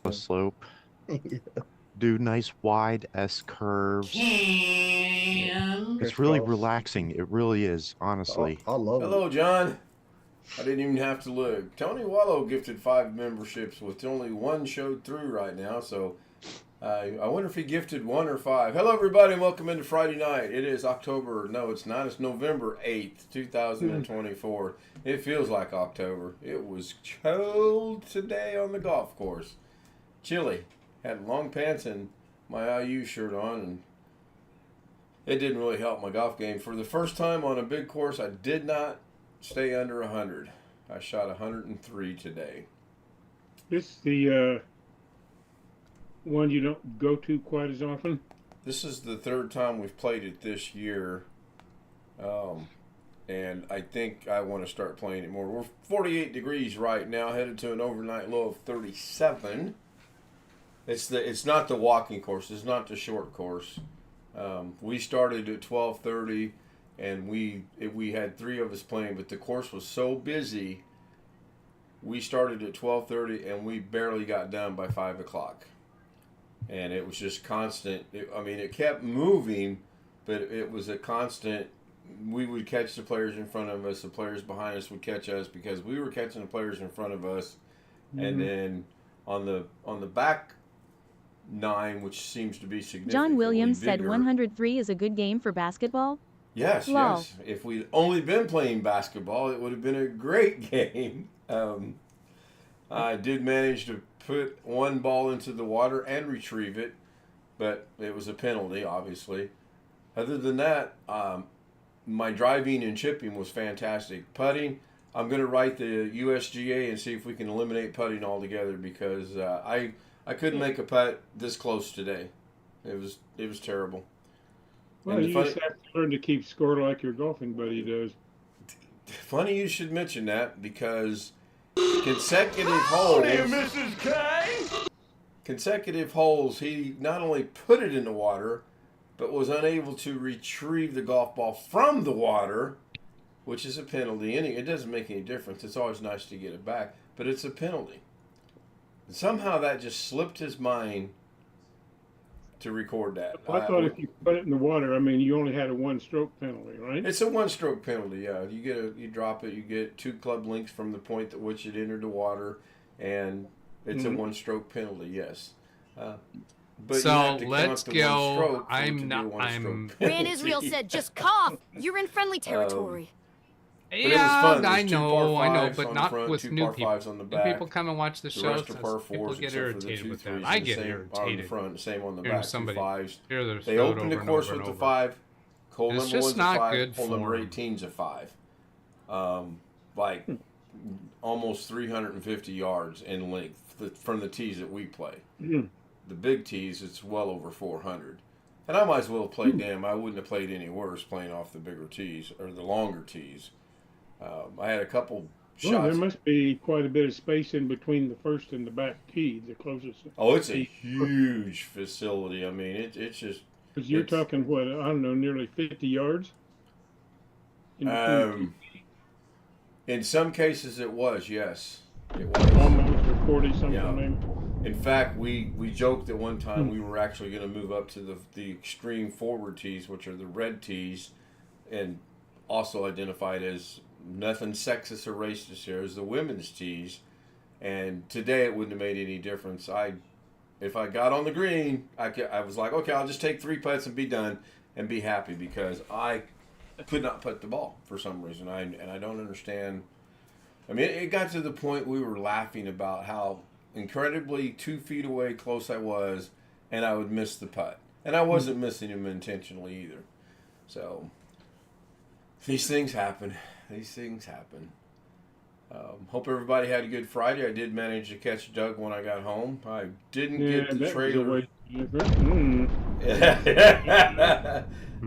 a slope. Do nice wide S curves. It's really Crisscross. relaxing. It really is, Oh, honestly. I love it. Hello, John. I didn't even have to look. Tony Wallow gifted 5 memberships with only one showed through right now, so I wonder if he gifted 1 or 5. Hello, everybody, and welcome into Friday night. It is October. No, it's not. It's November 8th, 2024. It feels like October. It was cold today on the golf course. Chilly. Had long pants and my IU shirt on, and it didn't really help my golf game. For the first time on a big course, I did not stay under 100. I shot 103 today. This is the one you don't go to quite as often. This is the third time we've played it this year, and I think I want to start playing it more. We're 48 degrees right now, headed to an overnight low of 37. It's not the walking course. It's not the short course. We started at 12:30, and we had 3 of us playing, but the course was so busy. We started at 12:30, and we barely got done by 5 o'clock, and it was just constant. It kept moving, but it was a constant. We would catch the players in front of us. The players behind us would catch us because we were catching the players in front of us, and then on the back 9, which seems to be significantly John Williams bigger. said 103 is a good game for basketball. Yes, Lol. yes. If we'd only been playing basketball, it would have been a great game. I did manage to put one ball into the water and retrieve it, but it was a penalty, obviously. Other than that, my driving and chipping was fantastic. Putting, I'm going to write the USGA and see if we can eliminate putting altogether because I couldn't make a putt this close today. It was terrible. Well, you just have to learn to keep score like your golfing buddy does. Funny you should mention that because consecutive holes. Mrs. K. Consecutive holes, he not only put it in the water, but was unable to retrieve the golf ball from the water, which is a penalty. And it doesn't make any difference. It's always nice to get it back, but it's a penalty. And somehow that just slipped his mind to record that. I thought if you put it in the water, you only had a 1-stroke penalty, right? It's a 1-stroke penalty. Yeah, you drop it. You get 2 club links from the point at which it entered the water, and it's a 1-stroke penalty. Yes. But so you have to let's count the go. 1 stroke I'm not. I'm. Ran Israel said, "Just cough. You're in friendly territory." But it was fun. I There's 2 know, par I know, fives but on not the front, with 2 new par people. fives on the New back. people come and watch the The show. rest are par People fours get except for the irritated 2 with that. threes. I The get same on the irritated. front, same on the Hearing back. 2 somebody fives. hear their They throat opened over the and course over with and the over. 5. Hole It's number just 1's a not 5. good Hole number form. 18's a 5. Like almost 350 yards in length from the tees that we play. The big tees, it's well over 400. And I might as well have played them. I wouldn't have played any worse playing off the bigger tees or the longer tees. I had a couple shots. Well, there must be quite a bit of space in between the first and the back tee, the closest. Oh, it's a huge facility. It's just. Because you're talking, what, I don't know, nearly 50 yards? In some cases, it was, yes. It was. Almost, or 40-something, Yeah. maybe. In fact, we joked at one time we were actually going to move up to the extreme forward tees, which are the red tees, and also identified as nothing sexist or racist here, as the women's tees. And today it wouldn't have made any difference. If I got on the green, I was like, okay, I'll just take 3 putts and be done and be happy because I could not putt the ball for some reason. And I don't understand. It got to the point we were laughing about how incredibly 2 feet away close I was, and I would miss the putt. And I wasn't missing him intentionally either. So, these things happen. Hope everybody had a good Friday. I did manage to catch Doug when I got home. I didn't get the trailer.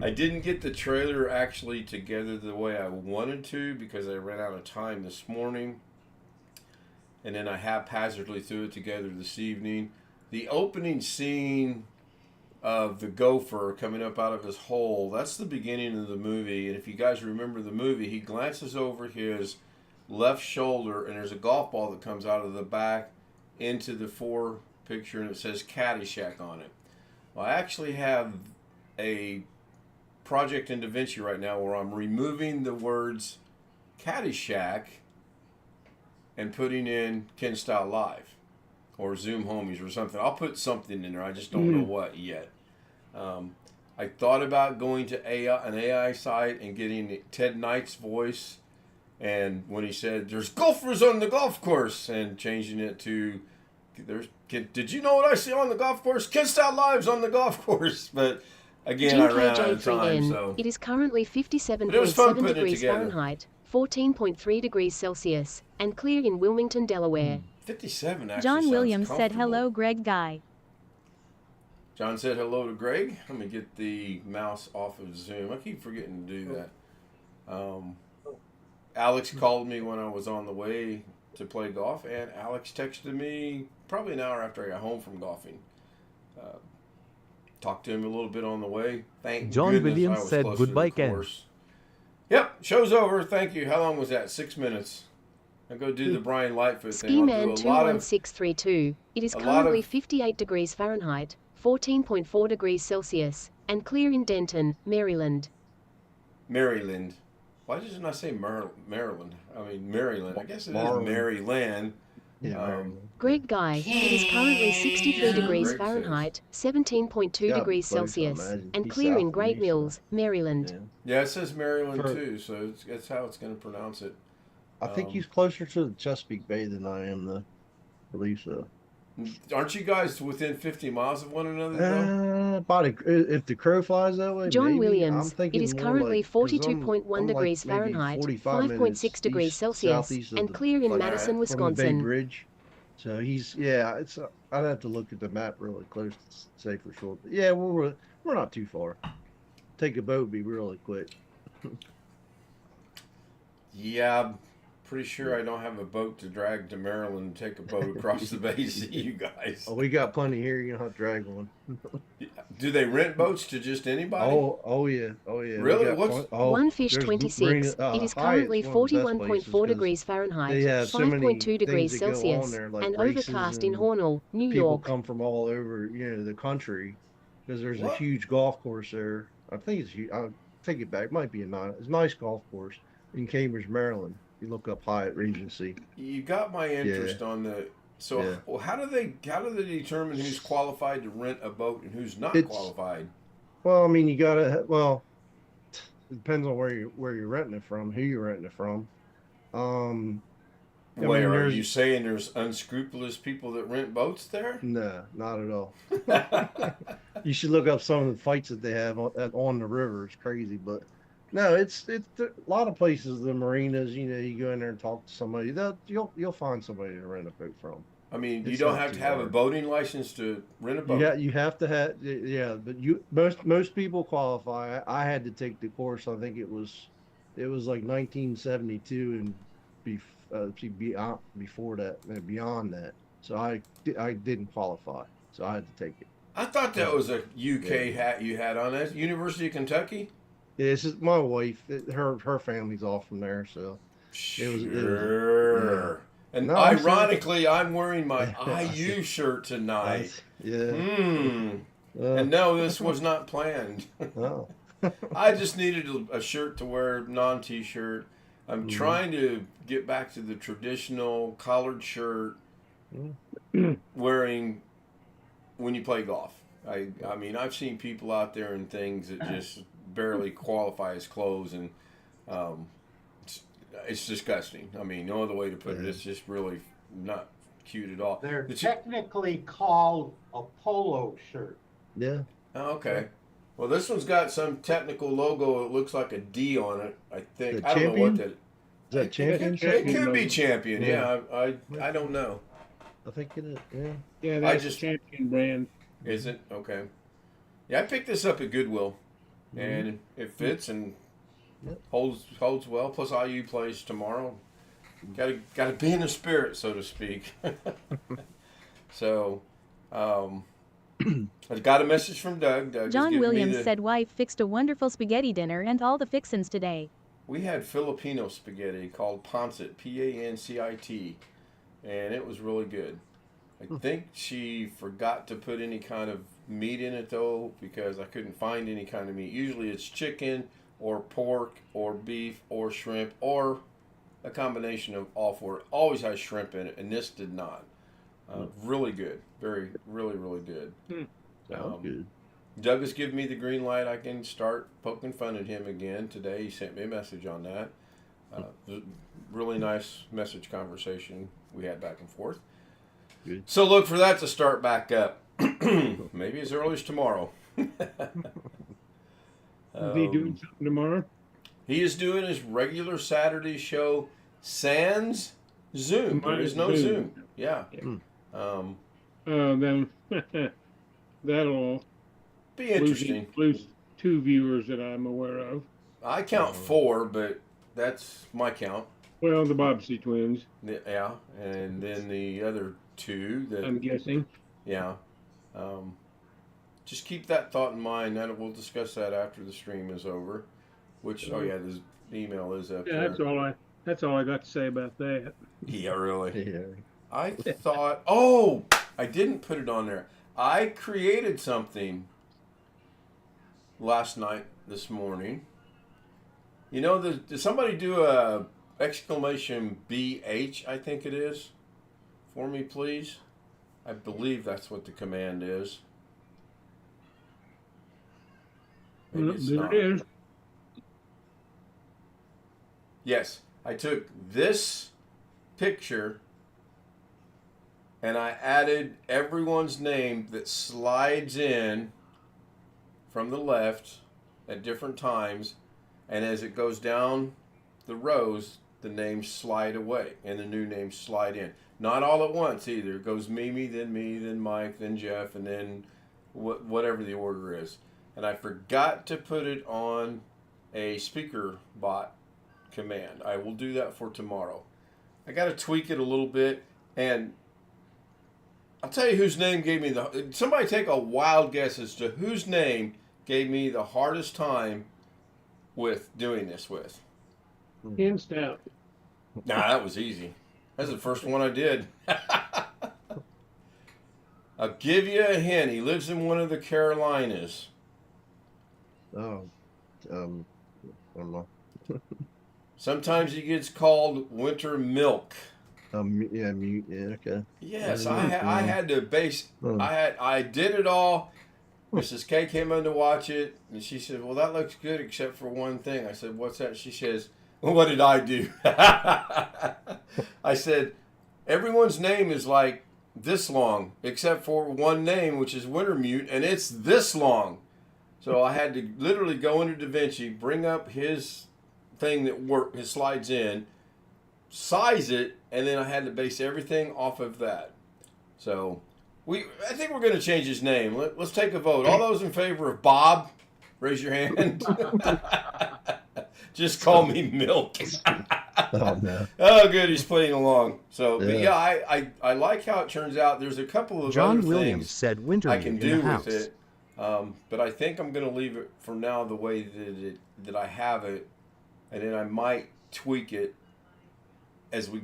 I didn't get the trailer actually together the way I wanted to because I ran out of time this morning. And then I haphazardly threw it together this evening. The opening scene of the gopher coming up out of his hole, that's the beginning of the movie. And if you guys remember the movie, he glances over his left shoulder and there's a golf ball that comes out of the back into the 4 picture and it says Caddyshack on it. Well, I actually have a project in DaVinci right now where I'm removing the words Caddyshack and putting in Ken Style Live or Zoom Homies or something. I'll put something in there. I just don't know what yet. I thought about going to an AI site and getting Ted Knight's voice, and when he said there's golfers on the golf course, and changing it to did you know what I see on the golf course? Ken Style Live's on the golf course. But again, I ran out of time. So it is currently 57.7 degrees Fahrenheit, 14.3 degrees Celsius, and clear in Wilmington, Delaware. 57 actually John sounds Williams said comfortable. hello, Greg Guy. John said hello to Greg. Let me get the mouse off of Zoom. I keep forgetting to do that. Alex called me when I was on the way to play golf, and Alex texted me probably an hour after I got home from golfing. Talked to him a little bit on the way. Thank John goodness Williams I was said closer to goodbye, the Ken. course. Yep, show's over. Thank you. How long was that? 6 minutes. I go do the Brian Lightfoot thing. Ski Man 21632. It is currently 58 degrees Fahrenheit, 14.4 degrees Celsius, and clear in Denton, Maryland. Maryland. Why didn't I say Maryland? I mean Maryland. I guess it is Maryland. Yeah. Greg Guy. It is currently 63 degrees Greg Fahrenheit, 17.2 Yeah, degrees close, I Celsius, imagine. and He's clear south in of Great me, so- Mills, Maryland. Yeah. Yeah, it says Maryland For- too, so that's how it's going to pronounce it. I think he's closer to the Chesapeake Bay than I am, though. I believe so. Aren't you guys within 50 miles of one another, though? If the crow flies that way, John maybe. Williams. I'm thinking It is more currently like, 'cause 42.1 I'm degrees like maybe Fahrenheit, 45 minutes 5.6 degrees east, Celsius, southeast of and the- clear in like, Madison, from the Bay Wisconsin. Bridge. So he's I'd have to look at the map really close to say for sure. But yeah, we're not too far. Take a boat, be really quick. Yeah, I'm pretty sure I don't have a boat to drag to Maryland and take a boat across the bay to see you guys. Oh, we got plenty here. You don't have to drag one. Do they rent boats to just anybody? Oh yeah. We Really? got What's- One Fish there's 26. It is currently 41.4 degrees Fahrenheit, they have so many 5.2 degrees things that go on Celsius, there, like and races overcast in and Hornell, New people York. come from all over, the country, because there's What? a huge golf course there. I think it's huge. I'll take it back. It might be it's a nice golf course in Cambridge, Maryland. You look up Hyatt Regency. You got my interest on the. So, Yeah. well, how do they determine who's qualified to rent a boat and who's not It's- qualified? Well, I mean, you gotta. Well, it depends on where you're renting it from, who you're renting it from. I mean, Where are there's- you saying there's unscrupulous people that rent boats there? No, not at all. You should look up some of the fights that they have on the river. It's crazy, but no, it's a lot of places. The marinas, you go in there and talk to somebody. You'll find somebody to rent a boat from. I mean, you It's don't not have to too have a hard. boating license to rent a boat. You have to have but most people qualify. I had to take the course. I think it was like 1972 and before that and beyond that. So I didn't qualify. So I had to take it. I thought that was a UK hat you had on. That University of Kentucky. Yeah, it's just my wife. Her family's all from there, so Sure. it was- And No, I'm ironically, I'm wearing my IU shirt tonight. yeah. And no, this was not planned. Oh. I just needed a shirt to wear, non-t-shirt. I'm Mm-hmm. trying to get back to the traditional collared shirt wearing when you play golf. I mean, I've seen people out there in things that just barely qualify as clothes, and it's disgusting. I mean, no other way to put it. It's just really not cute at all. They're technically called a polo shirt. Yeah. Oh, okay. Well, this one's got some technical logo. It looks like a D on it. I think. The I don't know what champion? that. Is that championship? It could be champion. Yeah. Yeah, I don't know. I think it is. Yeah. Yeah, that's a champion brand. Is it okay? Yeah, I picked this up at Goodwill, and it fits and holds well. Plus, IU plays tomorrow. Got to be in the spirit, so to speak. So, I got a message from Doug. Doug is John giving me Williams said wife fixed a wonderful spaghetti dinner and all the fixins today. We had Filipino spaghetti called pancit, Pancit, and it was really good. I think she forgot to put any kind of meat in it though, because I couldn't find any kind of meat. Usually it's chicken or pork or beef or shrimp or a combination of all four. It always has shrimp in it, and this did not. Really good. Really good. Sounds good. Doug has given me the green light. I can start poking fun at him again today. He sent me a message on that. Really nice message conversation we had back and forth. Good. So look for that to start back up. Maybe as early as tomorrow. Is he doing something tomorrow? He is doing his regular Saturday show sans Zoom. There is no Zoom. Yeah. Then that'll Be interesting. lose 2 viewers that I'm aware of. I count 4, but that's my count. Well, the Bobbsey twins, Yeah, and then the other 2 that I'm guessing. yeah. Just keep that thought in mind. That we'll discuss that after the stream is over. Which the email is up Yeah, there. that's all I got to say about that. Yeah, really. Yeah. I thought, oh, I didn't put it on there. I created something last night, this morning. You know, did somebody do a exclamation BH, I think it is, for me, please? I believe that's what the command is. Maybe it's There not. it is. Yes, I took this picture and I added everyone's name that slides in from the left at different times, and as it goes down the rows, the names slide away and the new names slide in. Not all at once either. It goes me, then Mike, then Jeff, and then whatever the order is. And I forgot to put it on a speaker bot command. I will do that for tomorrow. I got to tweak it a little bit, and I'll tell you whose name gave me somebody take a wild guess as to whose name gave me the hardest time with doing this with. Hands down. Nah, that was easy. That's the first one I did. I'll give you a hint. He lives in one of the Carolinas. Oh, I don't know. Sometimes he gets called Winter Milk. Yeah, mute. Yeah, okay. Yes, I had to base. I did it all. Mrs. K came in to watch it, and she said, "Well, that looks good, except for one thing." I said, "What's that?" She says, "Well, what did I do?" I said, "Everyone's name is like this long, except for one name, which is Wintermute, and it's this long." So I had to literally go into DaVinci, bring up his thing that his slides in, size it, and then I had to base everything off of that. So I think we're going to change his name. Let's take a vote. All those in favor of Bob, raise your hand. Just call me Milk. Oh, no. Oh, good. He's playing along. So, but yeah, I like how it turns out. There's a couple of John other Williams things said winter I can in do the house. with it. But I think I'm going to leave it for now the way that I have it, and then I might tweak it as I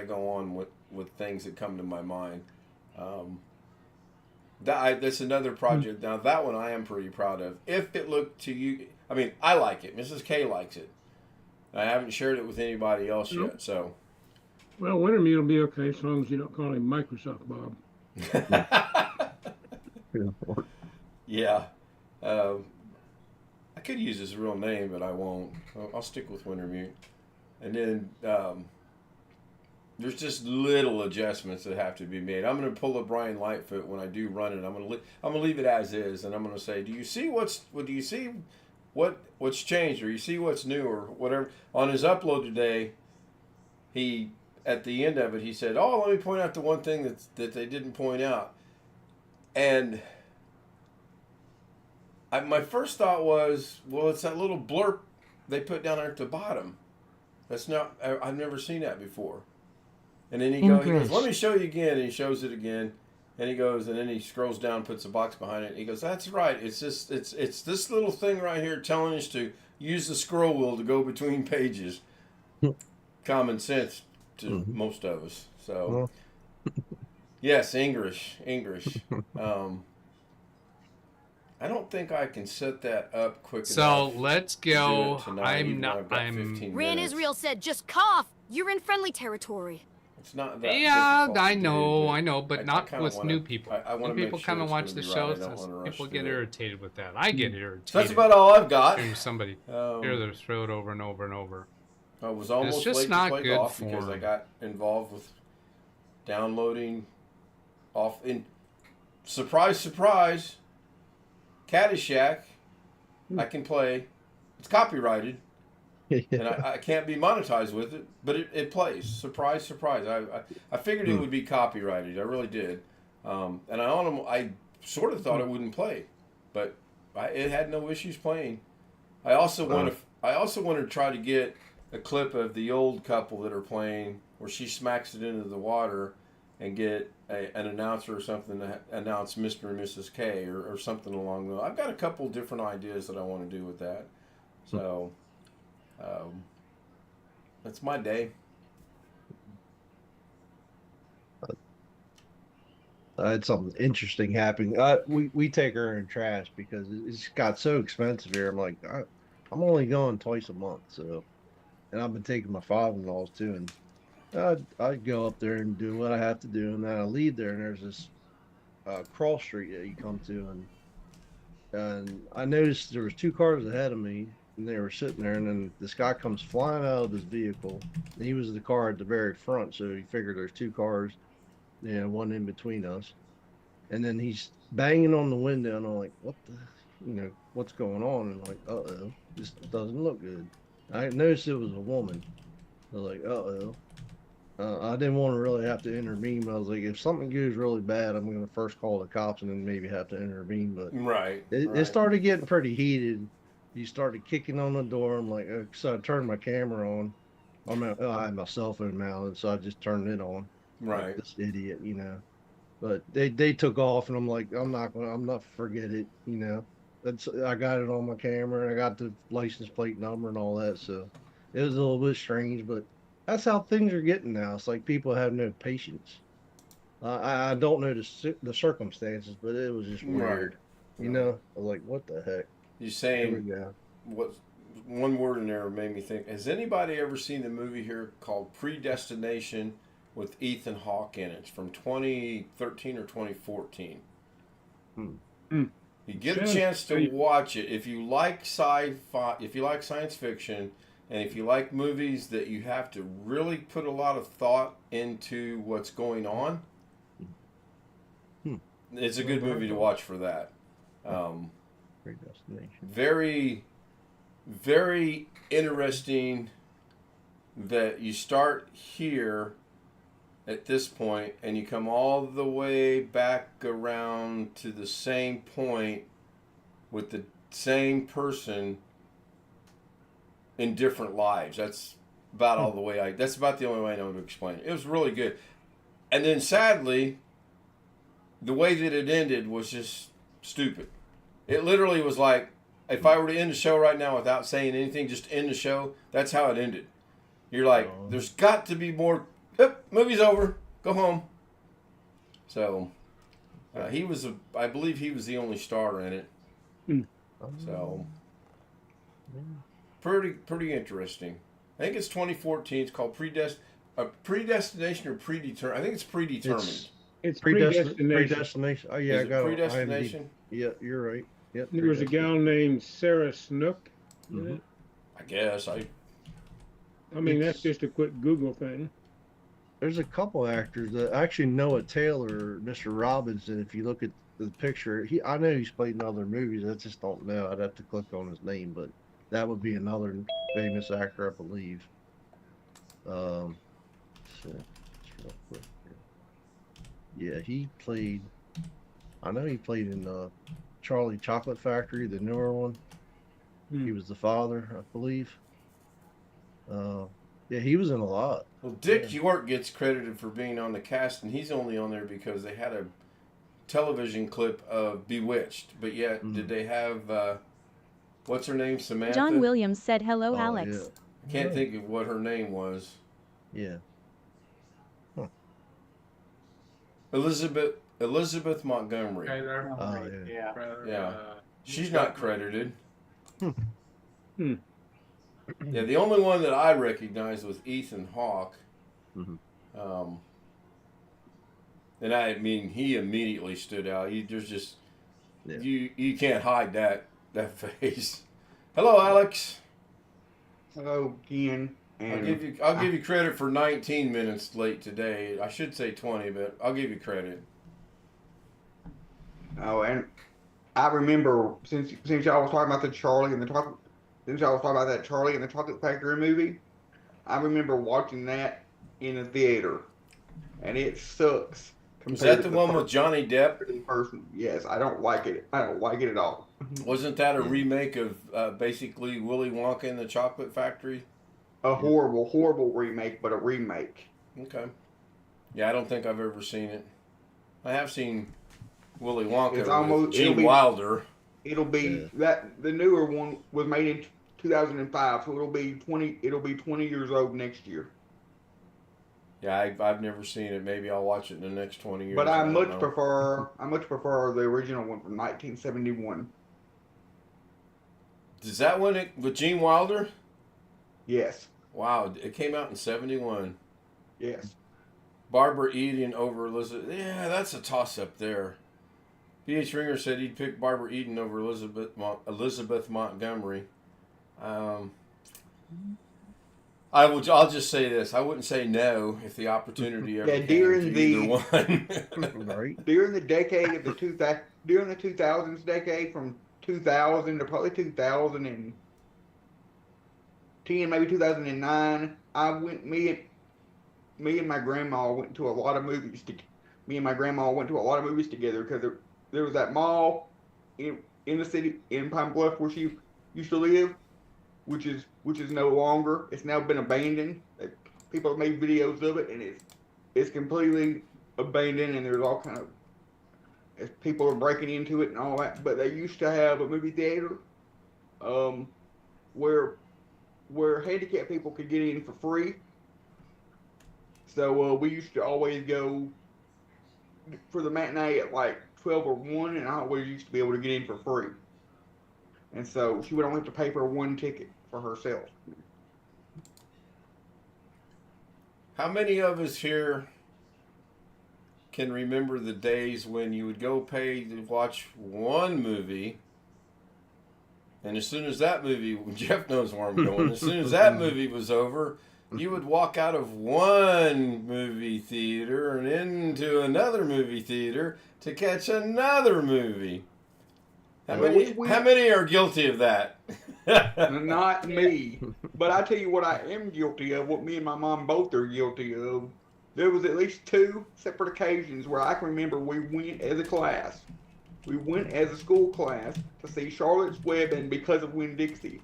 go on with things that come to my mind. That's another project. Now that one I am pretty proud of. If it looked to you, I mean, I like it. Mrs. K likes it. I haven't shared it with anybody else yet. So, Well, Wintermute will be okay as long as you don't call him Microsoft Bob. yeah, I could use his real name, but I won't. I'll stick with Wintermute. And then there's just little adjustments that have to be made. I'm going to pull a Brian Lightfoot when I do run it. I'm going to leave it as is, and I'm going to say, do you see what's changed, or you see what's new, or whatever? On his upload today, he at the end of it he said, "Oh, let me point out the one thing that they didn't point out," and my first thought was, well, it's that little blurb they put down there at the bottom. That's not. I've never seen that before. And then he goes, "Let me show you again." And he shows it again, and he goes, and then he scrolls down, puts a box behind it. And he goes, "That's right. It's this little thing right here telling us to use the scroll wheel to go between pages." Common sense to most of us. So, Yes, English. I don't think I can set that up quick enough. So let's to do go. it tonight, I'm even though not. I've got I'm. 15 Ran minutes. Israel said, just cough. You're in friendly territory. It's not that Yeah, difficult I to know, do, I know, but not kinda with wanna- new people. I want New to make people sure kind of it's watch gonna the be right. show. I don't wanna rush People through get it. irritated with that. I get irritated. So that's about all I've got. Hearing somebody clear their throat over and over and over. I was And almost it's just late not to play good golf because I form. got involved with downloading off in surprise, Caddyshack. I can play. It's copyrighted, and I can't be monetized with it, but it plays. Surprise. I figured it would be copyrighted. I really did, and I sort of thought it wouldn't play, but it had no issues playing. I also want to try to get a clip of the old couple that are playing where she smacks it into the water and get an announcer or something to announce Mr. and Mrs. K or something along those. I've got a couple different ideas that I want to do with that. So that's my day. I had something interesting happen. We take her in trash because it's got so expensive here. I'm like, I'm only going twice a month, so, and I've been taking my father-in-laws too, and I'd go up there and do what I have to do, and then I leave there, and there's this cross street that you come to, and I noticed there was 2 cars ahead of me, and they were sitting there, and then this guy comes flying out of his vehicle, and he was the car at the very front, so he figured there's 2 cars, one in between us, and then he's banging on the window, and I'm like, what the, what's going on? And I'm like, uh-oh, this doesn't look good. I noticed it was a woman. I was like, uh-oh. I didn't want to really have to intervene, but I was like, if something goes really bad, I'm going to first call the cops and then maybe have to intervene. But it started getting pretty heated. He started kicking on the door. I'm like, so I turned my camera on. I had my cell phone mounted, so I just turned it on. Right. Like this idiot, But they took off, and I'm like, I'm not forget it, I got it on my camera, and I got the license plate number and all that. So it was a little bit strange, but that's how things are getting now. It's like people have no patience. I don't know the circumstances, but it was just weird. I was like, what the heck? You saying what? One word in there made me think. Has anybody ever seen the movie here called Predestination with Ethan Hawke in it? It's from 2013 or 2014. You get a chance to watch it if you like sci-fi, if you like science fiction. And if you like movies that you have to really put a lot of thought into what's going on, it's a good movie to watch for that. Very, very interesting that you start here at this point and you come all the way back around to the same point with the same person in different lives. That's about all the way that's about the only way I know to explain it. It was really good. And then sadly, the way that it ended was just stupid. It literally was like, if I were to end the show right now without saying anything, just end the show, that's how it ended. You're like, there's got to be more. Movie's over. Go home. So, I believe he was the only star in it. So, pretty interesting. I think it's 2014. It's called Predestination or Predetermined. I think it's Predetermined. It's Predestination. Oh yeah, I got Predestination. Yeah, you're right. Yep. There was a gal named Sarah Snook in it. I guess I mean, that's just a quick Google thing. There's a couple actors that actually Noah Taylor, Mr. Robinson. If you look at the picture, I know he's played in other movies. I just don't know. I'd have to click on his name, but that would be another famous actor, I believe. So just real quick here. Yeah, he played. I know he played in Charlie Chocolate Factory, the newer one. He was the father, I believe. Yeah, he was in a lot. Well, Dick York gets credited for being on the cast, and he's only on there because they had a television clip of Bewitched. But yet, did they have what's her name, Samantha? John Williams said hello, Alex. Yeah. I can't think of what her name was. Yeah. Elizabeth Montgomery. Okay, there. Oh, yeah. Yeah. She's not credited. Hmm. Yeah, the only one that I recognized was Ethan Hawke. Mhm. And I mean, he immediately stood out. There's just Yeah. you can't hide that face. Hello, Alex. Hello, Ken. I'll give you credit for 19 minutes late today. I should say 20, but I'll give you credit. Oh, and I remember since y'all was talking about the Charlie and the chocolate, since y'all was talking about that Charlie and the Chocolate Factory movie, I remember watching that in a theater, and it sucks. Was that the one with Johnny Depp? Person, yes, I don't like it. I don't like it at all. Wasn't that a remake of basically Willy Wonka and the Chocolate Factory? A horrible, horrible remake, but a remake. Okay. Yeah, I don't think I've ever seen it. I have seen Willy Wonka with Gene Wilder. It'll be that the newer one was made in 2005, so it'll be 20 years old next year. Yeah, I've never seen it. Maybe I'll watch it in the next 20 years. But I much prefer the original one from 1971. Is that one with Gene Wilder? Yes. Wow, it came out in 71. Yes. Barbara Eden over Elizabeth. Yeah, that's a toss-up there. B.H. Ringer said he'd pick Barbara Eden over Elizabeth Montgomery. I'll just say this. I wouldn't say no if the opportunity ever came to either one. Right. During the decade of during the 2000s decade, from 2000 to probably 2010, maybe 2009, me and my grandma went to a lot of movies. Me and my grandma went to a lot of movies together because there was that mall in the city in Pine Bluff where she used to live, which is no longer. It's now been abandoned. People have made videos of it, and it's completely abandoned. And there's all kind of people are breaking into it and all that. But they used to have a movie theater, where handicapped people could get in for free. So we used to always go for the matinee at like 12 or 1, and I always used to be able to get in for free. And so she would only have to pay for one ticket for herself. How many of us here can remember the days when you would go pay to watch one movie, and as soon as that movie, Jeff knows where I'm going, as soon as that movie was over, you would walk out of one movie theater and into another movie theater to catch another movie? How many are guilty of that? Not me. But I tell you what I am guilty of, what me and my mom both are guilty of. There was at least 2 separate occasions where I can remember we went as a class. We went as a school class to see Charlotte's Web and Because of Winn-Dixie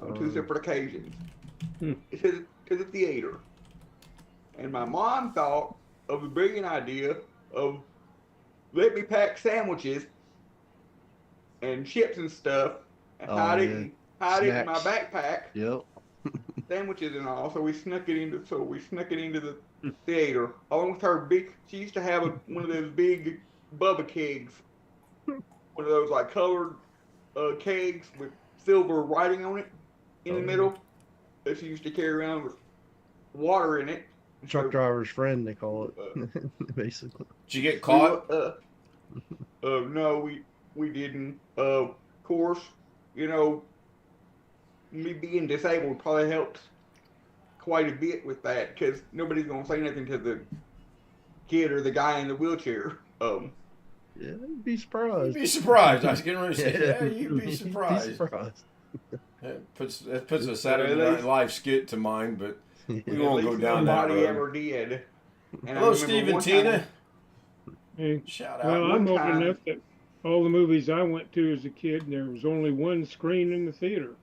on 2 separate occasions to the theater. And my mom thought of the brilliant idea of let me pack sandwiches and chips and stuff and hide it in my backpack. Yep. Sandwiches and all. So we snuck it into the theater along with her she used to have one of those big Bubba kegs. One of those like colored kegs with silver writing on it in the middle that she used to carry around with water in it. Truck driver's friend, they call it, basically. Did you get caught? No, we didn't. Of course, me being disabled probably helped quite a bit with that because nobody's gonna say nothing to the kid or the guy in the wheelchair. Yeah, you'd be surprised. You'd be surprised. I was getting ready to say, yeah, you'd be surprised. You'd be surprised. That puts a Saturday Night Live skit to mind, but we won't go down that road. Nobody ever did. And hello, Steve and Tina. Hey, shout out. Well, I'm old enough that all the movies I went to as a kid, there was only one screen in the theater.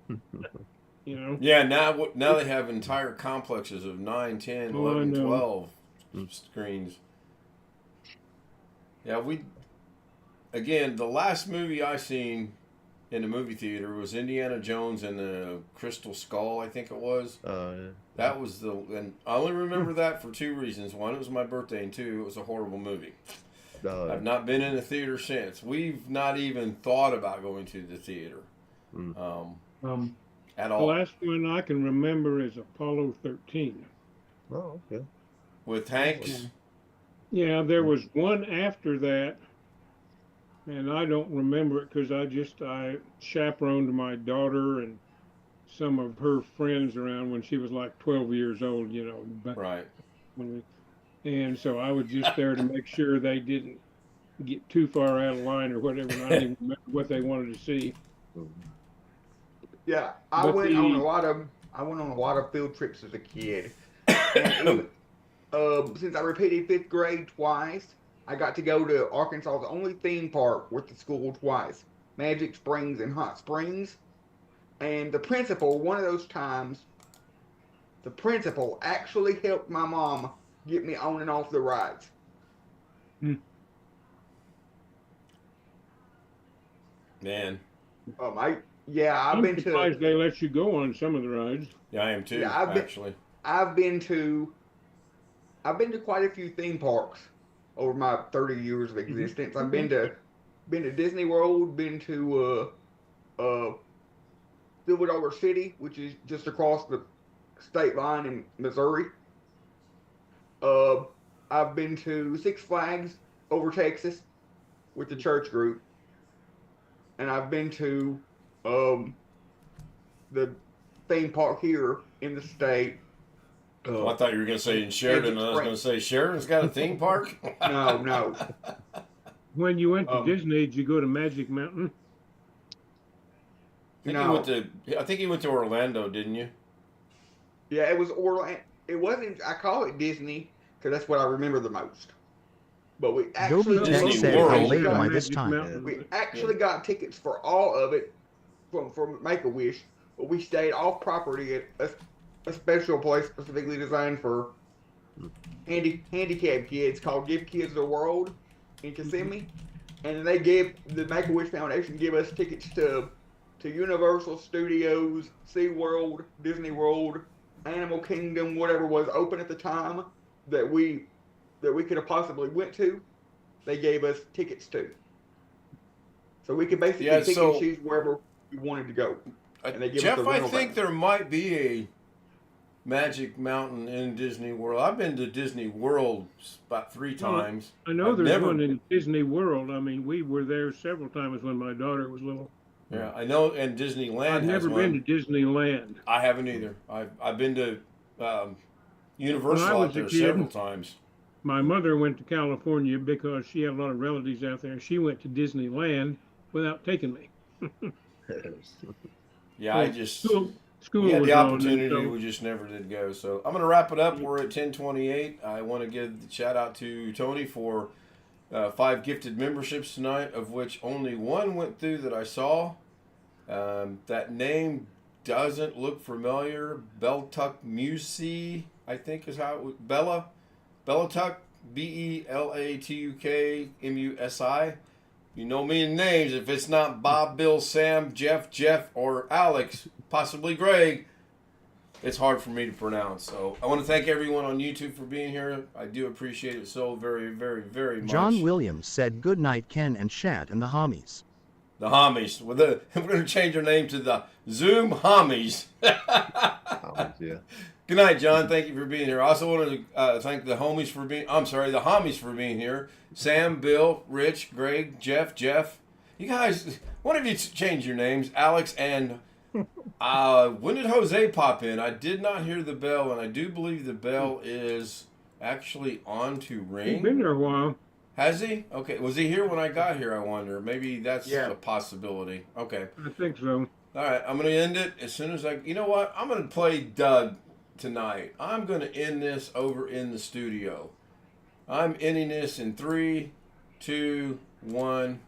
Yeah, now they have entire complexes of 9, 10, 11, 12 screens. Yeah, again, the last movie I seen in the movie theater was Indiana Jones and the Crystal Skull, I think it was. Yeah. That was and I only remember that for 2 reasons. One, it was my birthday, and 2, it was a horrible movie. I've not been in a theater since. We've not even thought about going to the theater at all. The last one I can remember is Apollo 13. Oh, okay. With Hanks? Yeah, there was one after that, and I don't remember it because I chaperoned my daughter and some of her friends around when she was like 12 years old, you know. Right. And so I was just there to make sure they didn't get too far out of line or whatever. And I didn't remember what they wanted to see. Yeah, I went on a lot of field trips as a kid. And since I repeated 5th grade twice, I got to go to Arkansas, the only theme park with the school twice, Magic Springs and Hot Springs. And the principal, one of those times, the principal actually helped my mom get me on and off the rides. Man. I've been surprised they let you go on some of the rides. Yeah, I am too. Yeah, actually. I've been to quite a few theme parks over my 30 years of existence. I've been to Disney World, been to Silver City, which is just across the state line in Missouri. I've been to Six Flags over Texas with the church group, and I've been to the theme park here in the state. I thought you were going to say in Sheridan. I was going to say Sheridan's got a theme park. No. When you went to Disney, did you go to Magic Mountain? I think you went to Orlando, didn't you? Yeah, it was Orlando. It wasn't. I call it Disney because that's what I remember the most. But we actually we actually got tickets for all of it from Make-A-Wish, but we stayed off property at a special place specifically designed for handicapped kids called Give Kids the World in Kissimmee, and they gave the Make-A-Wish Foundation give us tickets to Universal Studios, SeaWorld, Disney World, Animal Kingdom, whatever was open at the time that we could have possibly went to. They gave us tickets to, so we could basically pick and choose wherever we wanted to go. And they give Jeff, us the I think there might be a Magic Mountain in Disney World. I've been to Disney World about 3 times. I know there's one in Disney World. I mean, we were there several times when my daughter was little. Yeah, I know, and Disneyland I've never been to Disneyland. I haven't either. I've been to Universal out there several times. My mother went to California because she had a lot of relatives out there. She went to Disneyland without taking me. Yeah, I just school we had was the on, opportunity, so we just never did go. So I'm going to wrap it up. We're at 10:28. I want to give the shout out to Tony for 5 gifted memberships tonight, of which only 1 went through that I saw. That name doesn't look familiar. Beltuck Musi, I think is how it was. Belatuck, BELATUK MUSI. You know me in names. If it's not Bob, Bill, Sam, Jeff, or Alex, possibly Greg, it's hard for me to pronounce. So I want to thank everyone on YouTube for being here. I do appreciate it so very, very, very much. John Williams said good night, Ken and Shat and the Hommies. The Hommies. We're going to change our name to the Zoom Hommies. Yeah. Good night, John. Thank you for being here. I also want to thank the Hommies for being. I'm sorry, the Hommies for being here. Sam, Bill, Rich, Greg, Jeff. You guys, one of you change your names, Alex and. When did Jose pop in? I did not hear the bell, and I do believe the bell is actually on to ring. He's been there a while. Has he? Okay. Was he here when I got here, I wonder? Maybe that's a possibility. Okay. I think so. All right. I'm going to end it as soon as you know what? I'm going to play Doug tonight. I'm going to end this over in the studio. I'm ending this in 3, 2, 1.